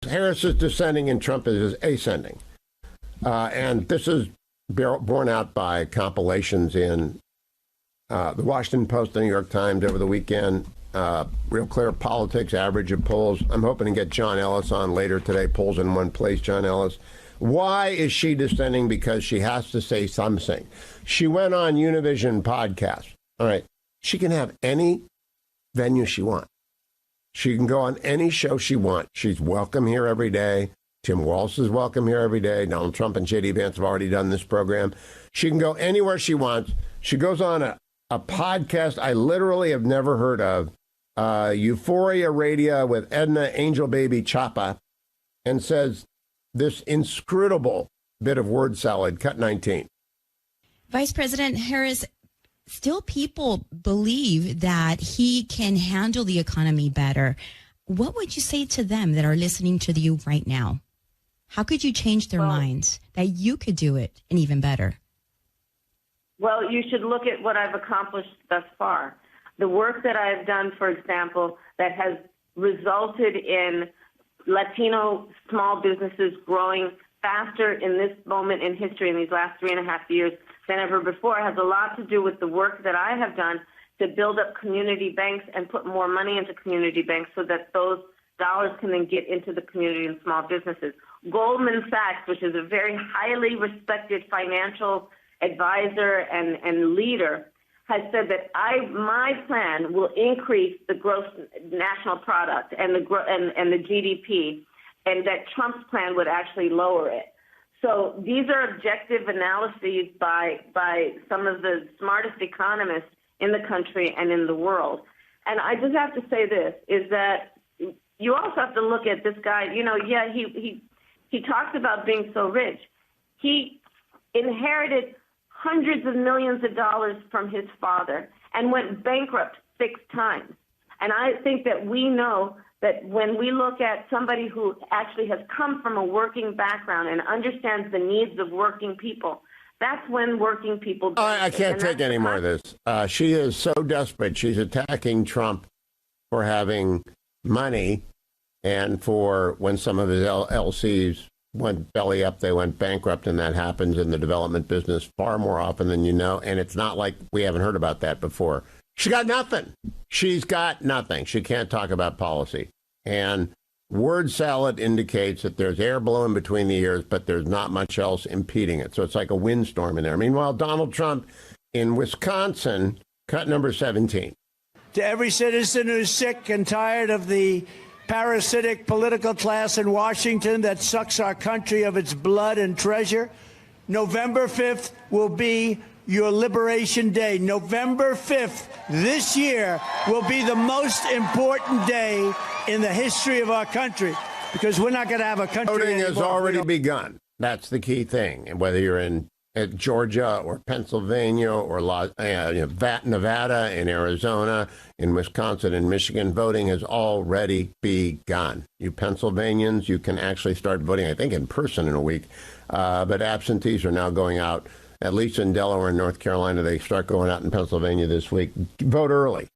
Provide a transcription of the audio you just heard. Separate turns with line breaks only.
Harris is descending and Trump is ascending. And this is borne out by compilations in the Washington Post, the New York Times over the weekend. Real Clear Politics, average of polls. I'm hoping to get John Ellis on later today. Polls in one place, John Ellis. Why is she descending? Because she has to say something. She went on Univision podcast. All right. She can have any venue she wants. She can go on any show she wants. She's welcome here every day. Tim Walz is welcome here every day. Donald Trump and J.D. Vance have already done this program. She can go anywhere she wants. She goes on a podcast I literally have never heard of, Euphoria Radio with Edna Angel Baby Chapa, and says this inscrutable bit of word salad, cut 19.
Vice President Harris, still people believe that he can handle the economy better. What would you say to them that are listening to you right now? How could you change their minds that you could do it and even better?
Well, you should look at what I've accomplished thus far. The work that I've done, for example, that has resulted in Latino small businesses growing faster in this moment in history in these last 3.5 years than ever before, has a lot to do with the work that I have done to build up community banks and put more money into community banks so that those dollars can then get into the community and small businesses. Goldman Sachs, which is a very highly respected financial advisor and leader, has said that my plan will increase the gross national product and the GDP, and that Trump's plan would actually lower it. So these are objective analyses by some of the smartest economists in the country and in the world. And I just have to say this, is that you also have to look at this guy, he talks about being so rich. He inherited hundreds of millions of dollars from his father and went bankrupt 6 times. And I think that we know that when we look at somebody who actually has come from a working background and understands the needs of working people, that's when working people...
I can't take any more of this. She is so desperate. She's attacking Trump for having money and for when some of his LCs went belly up, they went bankrupt, and that happens in the development business far more often than you know. And it's not like we haven't heard about that before. She got nothing. She's got nothing. She can't talk about policy. And word salad indicates that there's air blowing between the ears, but there's not much else impeding it. So it's like a windstorm in there. Meanwhile, Donald Trump in Wisconsin, cut number 17.
To every citizen who's sick and tired of the parasitic political class in Washington that sucks our country of its blood and treasure, November 5th will be your Liberation Day. November 5th this year will be the most important day in the history of our country, because we're not going to have a country
Voting
anymore.
has already begun. That's the key thing. And whether you're in Georgia or Pennsylvania or Nevada and Arizona, in Wisconsin and Michigan, voting has already begun. You Pennsylvanians, you can actually start voting, I think, in person in a week. But absentees are now going out, at least in Delaware and North Carolina. They start going out in Pennsylvania this week. Vote early.